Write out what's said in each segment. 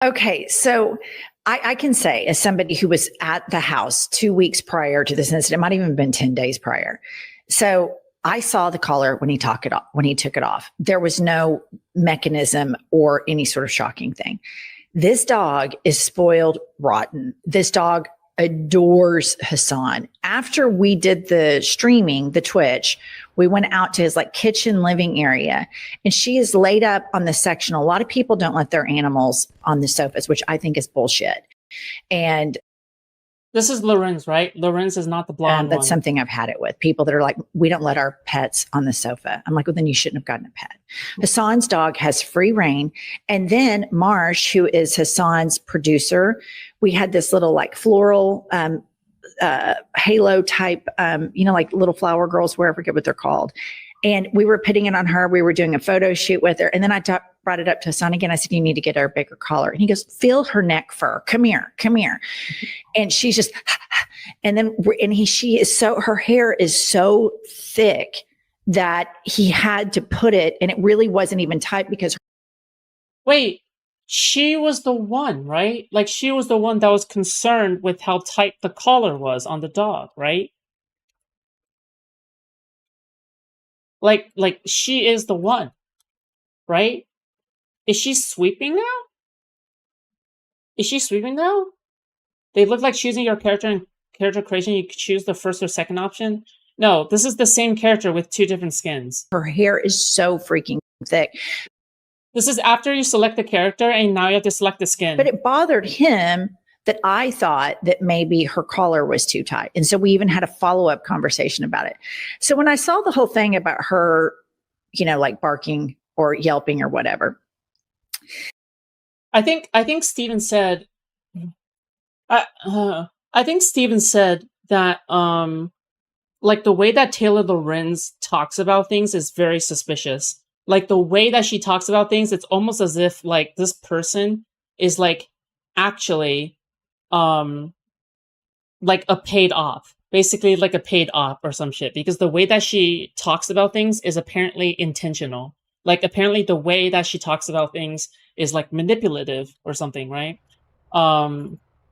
Okay, so I can say, as somebody who was at the house 2 weeks prior to this incident, it might even have been 10 days prior. So I saw the collar when he took it off. There was no mechanism or any sort of shocking thing. This dog is spoiled rotten. This dog adores Hassan. After we did the streaming, the Twitch, we went out to his like kitchen living area, and she is laid up on the sectional. A lot of people don't let their animals on the sofas, which I think is bullshit. And This is Lorenz, right? Lorenz is not the blonde that's one. something I've had it with people that are like, we don't let our pets on the sofa. I'm like, well, then you shouldn't have gotten a pet. Hassan's dog has free reign. And then Marsh, who is Hassan's producer, we had this little like floral halo type, like little flower girls, where I forget what they're called. And we were putting it on her. We were doing a photo shoot with her. And then I brought it up to Hassan again. I said, you need to get her a bigger collar. And he goes, feel her neck fur. Come here. And she's just, and then, her hair is so thick that he had to put it, and it really wasn't even tight because. Wait, she was the one, right? Like, she was the one that was concerned with how tight the collar was on the dog, right? Like she is the one, right? Is she sweeping now? They look like choosing your character in character creation. You could choose the first or second option. No, this is the same character with two different skins. Her hair is so freaking thick. This is after you select the character, and now you have to select the skin. But it bothered him that I thought that maybe her collar was too tight. And so we even had a follow-up conversation about it. So when I saw the whole thing about her, like barking or yelping or whatever. I think Steven said, I think Steven said that, like the way that Taylor Lorenz talks about things is very suspicious. Like the way that she talks about things, it's almost as if like this person is like actually, like a paid op, basically like a paid op or some shit, because the way that she talks about things is apparently intentional. Like apparently the way that she talks about things is like manipulative or something, right?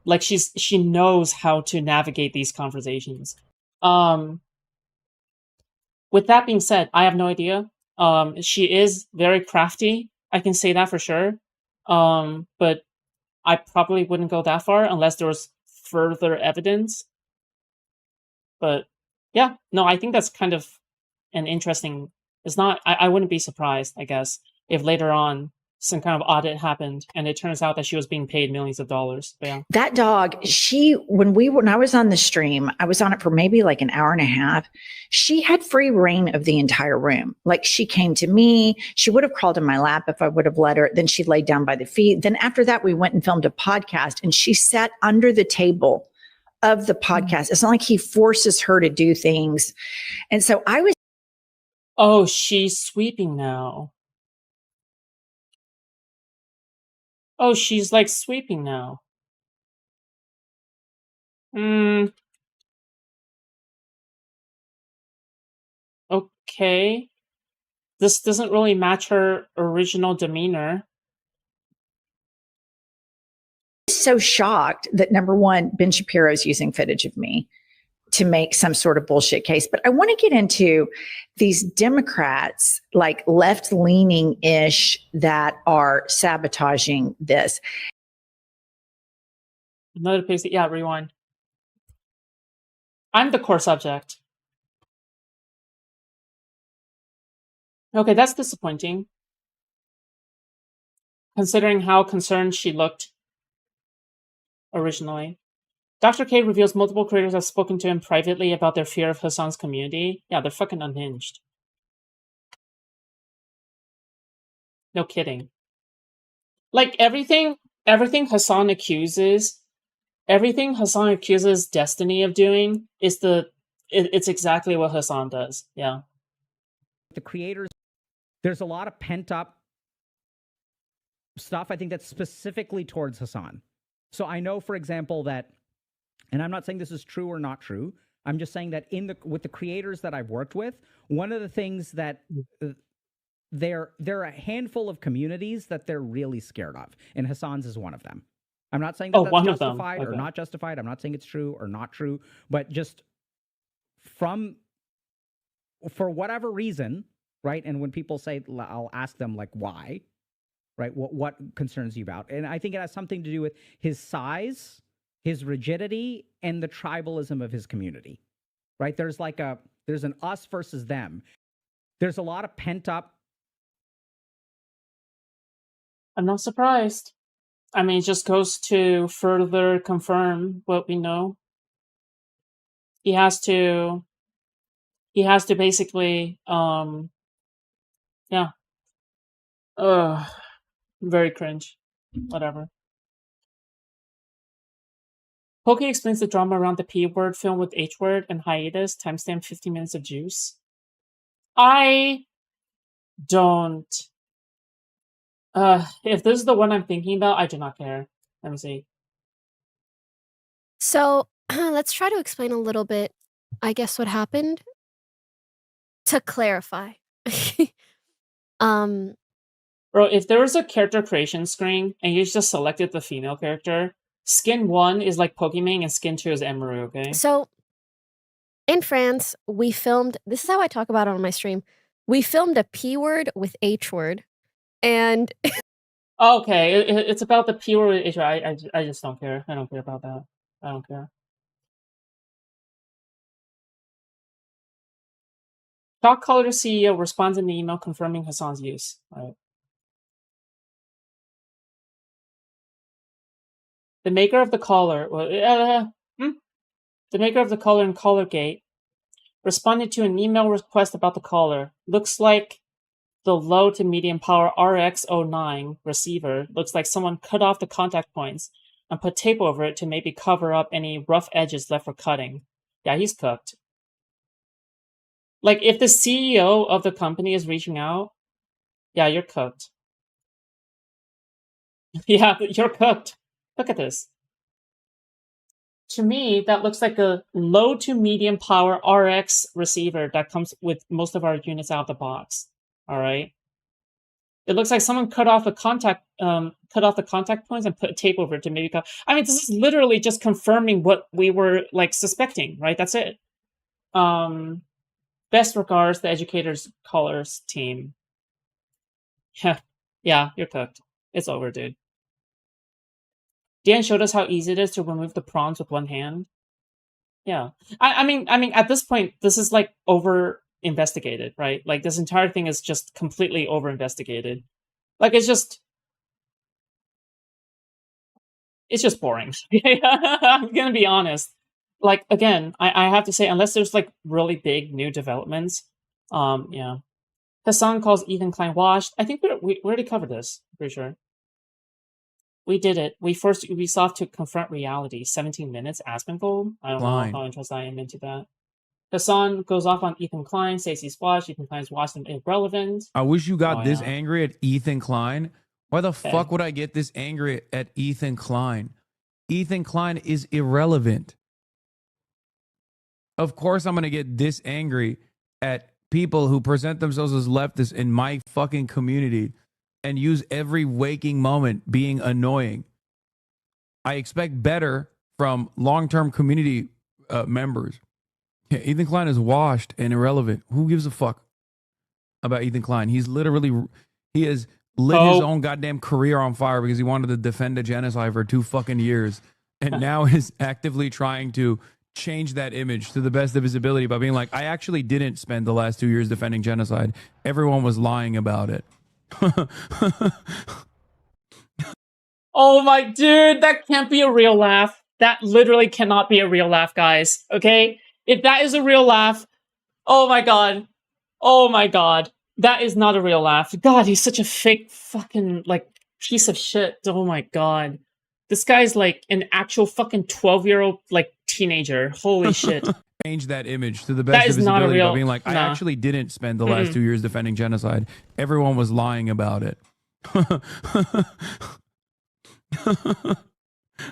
Like she knows how to navigate these conversations. With that being said, I have no idea. She is very crafty. I can say that for sure. But I probably wouldn't go that far unless there was further evidence. But yeah, no, I think that's kind of an interesting. It's not. I wouldn't be surprised, I guess, if later on some kind of audit happened and it turns out that she was being paid millions of dollars. But yeah. That dog, when I was on the stream, I was on it for maybe like an hour and a half. She had free reign of the entire room. Like she came to me. She would have crawled in my lap if I would have let her. Then she laid down by the feet. Then after that, we went and filmed a podcast, and she sat under the table of the podcast. It's not like he forces her to do things. And so I was. Oh, she's sweeping now. Oh, she's like sweeping now. Okay. This doesn't really match her original demeanor. So shocked that number one, Ben Shapiro's using footage of me to make some sort of bullshit case. But I want to get into these Democrats, like left-leaning-ish, that are sabotaging this. Another piece. Yeah, rewind. I'm the core subject. Okay, that's disappointing. Considering how concerned she looked originally. Dr. K reveals multiple creators have spoken to him privately about their fear of Hassan's community. Yeah, they're fucking unhinged. No kidding. Like everything Hassan accuses Destiny of doing is it's exactly what Hassan does. Yeah. The creators, there's a lot of pent up stuff, I think, that's specifically towards Hassan. So I know, for example, that, and I'm not saying this is true or not true, I'm just saying that with the creators that I've worked with, one of the things that there are a handful of communities that they're really scared of, and Hassan's is one of them. I'm not saying that that's one of them. justified or Okay. not justified. I'm not saying it's true or not true, but just for whatever reason, right? And when people say, I'll ask them like, why, right? What concerns you about? And I think it has something to do with his size, his rigidity, and the tribalism of his community, right? There's an us versus them. There's a lot of pent up. I'm not surprised. I mean, it just goes to further confirm what we know. He has to basically, yeah. Very cringe. Whatever. Poke explains the drama around the P word film with H word and hiatus, timestamp 50 minutes of juice. I don't. If this is the one I'm thinking about, I do not care. Let me see. So let's try to explain a little bit, I guess, what happened. To clarify. Bro, if there was a character creation screen and you just selected the female character, skin 1 is like Pokimane and skin 2 is Emery, okay? So in France, we filmed, this is how I talk about it on my stream. We filmed a P word with H word. And Okay, it's about the P word with H word. I just don't care. I don't care about that. I don't care. Talk Color CEO responds in the email confirming Hassan's use. All right. The maker of the collar, the maker of the collar in Collargate responded to an email request about the collar. Looks like the low to medium power RX09 receiver. Looks like someone cut off the contact points and put tape over it to maybe cover up any rough edges left for cutting. Yeah, he's cooked. Like, if the CEO of the company is reaching out, yeah, you're cooked. Yeah, you're cooked. Look at this. To me, that looks like a low to medium power RX receiver that comes with most of our units out of the box. All right. It looks like someone cut off the contact points and put tape over it to maybe cut. I mean, this is literally just confirming what we were like suspecting, right? That's it. Best regards, the Educators Colors team. Yeah, you're cooked. It's over, dude. Dan showed us how easy it is to remove the prawns with one hand. Yeah. I mean, at this point, this is like over investigated, right? Like, this entire thing is just completely over investigated. Like, it's just boring. I'm gonna be honest. Like, again, I have to say, unless there's like really big new developments, yeah. Hassan calls Ethan Klein washed. I think we already covered this. I'm pretty sure. We did it. We forced Ubisoft to confront reality. 17 minutes, Asmongold. I don't know how interested I am into that. Hassan goes off on Ethan Klein, says he's washed. Ethan Klein's washed and irrelevant. I wish you got this angry at Ethan Klein. Why the fuck would I get this angry at Ethan Klein? Ethan Klein is irrelevant. Of course I'm going to get this angry at people who present themselves as leftists in my fucking community and use every waking moment being annoying. I expect better from long-term community members. Yeah, Ethan Klein is washed and irrelevant. Who gives a fuck about Ethan Klein? He has lit his own goddamn career on fire because he wanted to defend a genocide for 2 fucking years, and now is actively trying to change that image to the best of his ability by being like, I actually didn't spend the last 2 years defending genocide. Everyone was lying about it. Oh my dude, that can't be a real laugh. That literally cannot be a real laugh, guys. Okay? If that is a real laugh, oh my god. Oh my god. That is not a real laugh. God, he's such a fake fucking, like, piece of shit. Oh my god. This guy's like an actual fucking 12-year-old, like, teenager. Holy shit. Change that image to the best of his ability by being like, I actually didn't spend the last 2 years defending genocide. Everyone was lying about it.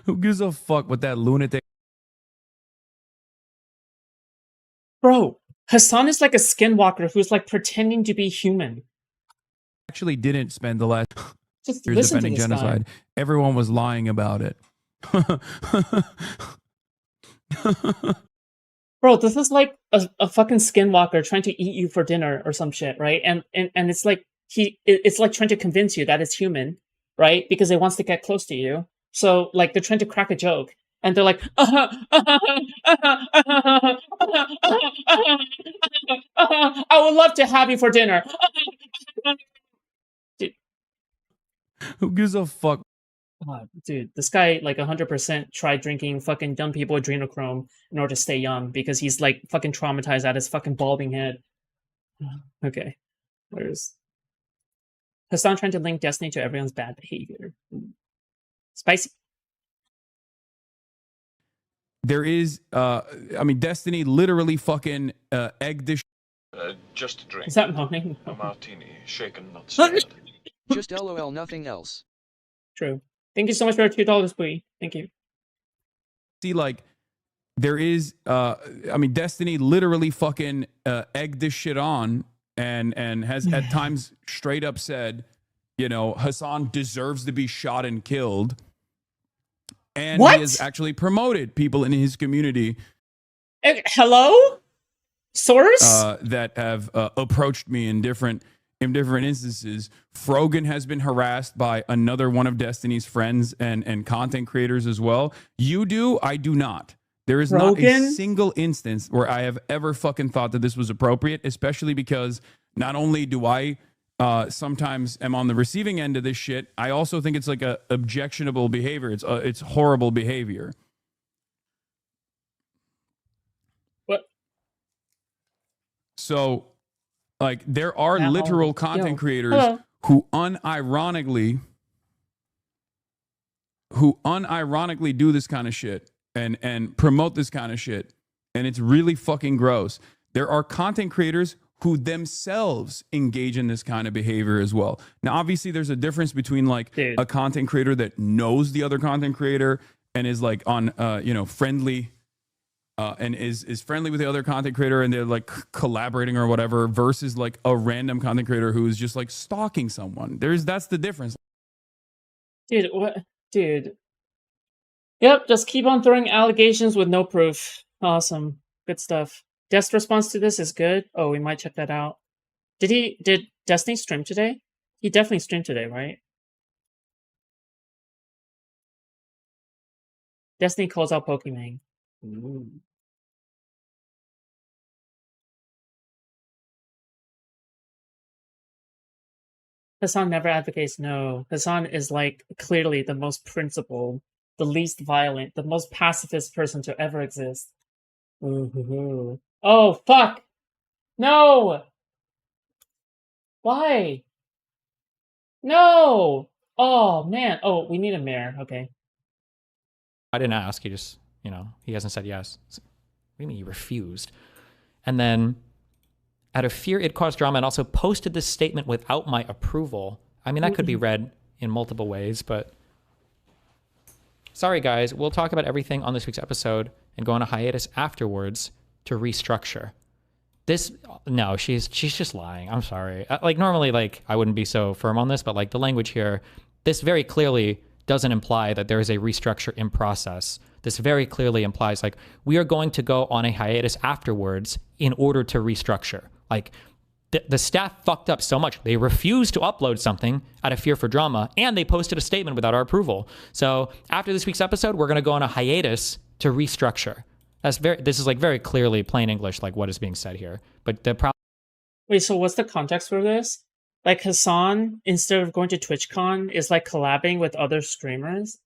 Who gives a fuck what that lunatic? Bro, Hassan is like a skinwalker who's like pretending to be human. actually didn't spend the last Just years listen to defending this guy. genocide. Everyone was lying about it. Bro, this is like a fucking skinwalker trying to eat you for dinner or some shit, right? And it's like it's like trying to convince you that it's human, right? Because it wants to get close to you. So like they're trying to crack a joke, and they're like, I would love to have you for dinner. Dude, Who gives a fuck? dude, this guy like 100% tried drinking fucking young people adrenochrome in order to stay young because he's like fucking traumatized at his fucking balding head. Okay, where's Hassan trying to link destiny to everyone's bad behavior? Spicy. There is, I mean, Destiny literally fucking egged this Just a drink. Is that moaning? A martini, shaken, not stirred. Just LOL, nothing else. True. Thank you so much for $2, Bui. Thank you. see, like, there is, I mean, Destiny literally fucking egged this shit on and has at times straight up said, you know, Hassan deserves to be shot and killed. And What? he has actually promoted people in his community Hello? Source? that have approached me in different instances. Frogan has been harassed by another one of Destiny's friends and content creators as well. You do, I do not. There is not a Frogan? single instance where I have ever fucking thought that this was appropriate, especially because not only do I sometimes am on the receiving end of this shit, I also think it's like a objectionable behavior. It's horrible behavior. What? So, like, there are Now- literal content Yo. creators Hello. who unironically do this kind of shit and promote this kind of shit, and it's really fucking gross. There are content creators who themselves engage in this kind of behavior as well. Now, obviously, there's a difference between like Dude. a content creator that knows the other content creator and is like on friendly and is friendly with the other content creator and they're like collaborating or whatever, versus like a random content creator who is just like stalking someone. That's the difference. Dude, what? Dude. Yep, just keep on throwing allegations with no proof. Awesome. Good stuff. Dest's response to this is good. Oh, we might check that out. Did Destiny stream today? He definitely streamed today, right? Destiny calls out Pokemon. Ooh. Hassan never advocates no. Hassan is like clearly the most principled, the least violent, the most pacifist person to ever exist. Ooh. Oh, fuck! No! Why? No! Oh, man. Oh, we need a mayor. Okay. I didn't ask. He just, he hasn't said yes. What do you mean he refused? And then, out of fear it caused drama, and also posted this statement without my approval. I mean, that could be read in multiple ways, but sorry, guys. We'll talk about everything on this week's episode and go on a hiatus afterwards to restructure. No, she's just lying. I'm sorry. Like, normally, like, I wouldn't be so firm on this, but like the language here, this very clearly doesn't imply that there is a restructure in process. This very clearly implies like we are going to go on a hiatus afterwards in order to restructure. Like the staff fucked up so much. They refused to upload something out of fear for drama, and they posted a statement without our approval. So after this week's episode, we're going to go on a hiatus to restructure. This is like very clearly plain English, like what is being said here. But the problem. Wait, so what's the context for this? Like Hassan, instead of going to TwitchCon, is like collabing with other streamers?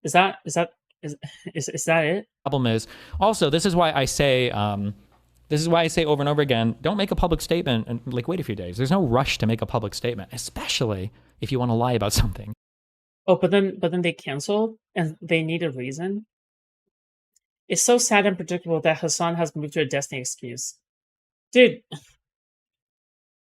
Is that it? Problem is also, this is why I say over and over again, don't make a public statement and like wait a few days. There's no rush to make a public statement, especially if you want to lie about something. Oh, but then they canceled and they need a reason. It's so sad and predictable that Hassan has moved to a Destiny excuse. Dude,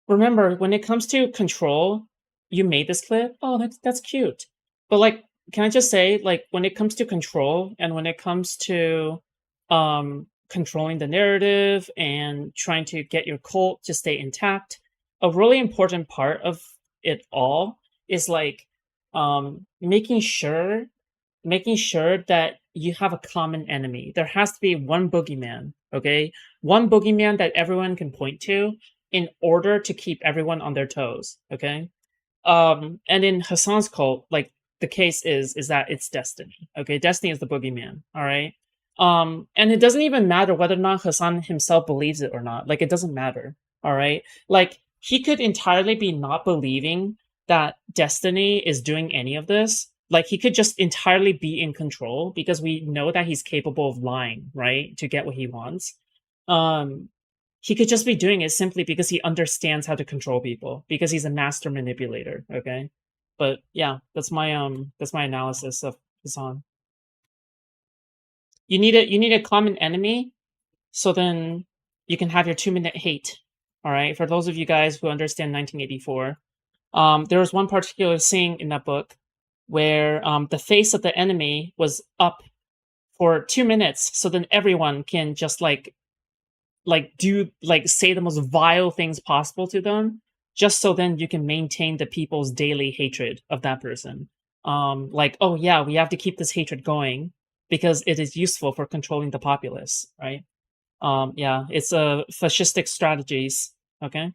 remember, when it comes to control, you made this clip. Oh, that's cute. But like, can I just say, like, when it comes to control and when it comes to controlling the narrative and trying to get your cult to stay intact, a really important part of it all is like making sure that you have a common enemy. There has to be one boogeyman, okay? One boogeyman that everyone can point to in order to keep everyone on their toes, okay? And in Hassan's cult, like the case is that it's Destiny, okay? Destiny is the boogeyman, all right? And it doesn't even matter whether or not Hassan himself believes it or not. Like, it doesn't matter, all right? Like, he could entirely be not believing that Destiny is doing any of this. Like, he could just entirely be in control because we know that he's capable of lying, right? To get what he wants. He could just be doing it simply because he understands how to control people, because he's a master manipulator, okay? But yeah, that's my analysis of Hassan. You need a common enemy, so then you can have your 2-minute hate. All right, for those of you guys who understand 1984, there was one particular scene in that book where the face of the enemy was up for 2 minutes, so then everyone can just say the most vile things possible to them, just so then you can maintain the people's daily hatred of that person. Oh yeah, we have to keep this hatred going because it is useful for controlling the populace, right? Yeah, it's fascistic strategies. Okay.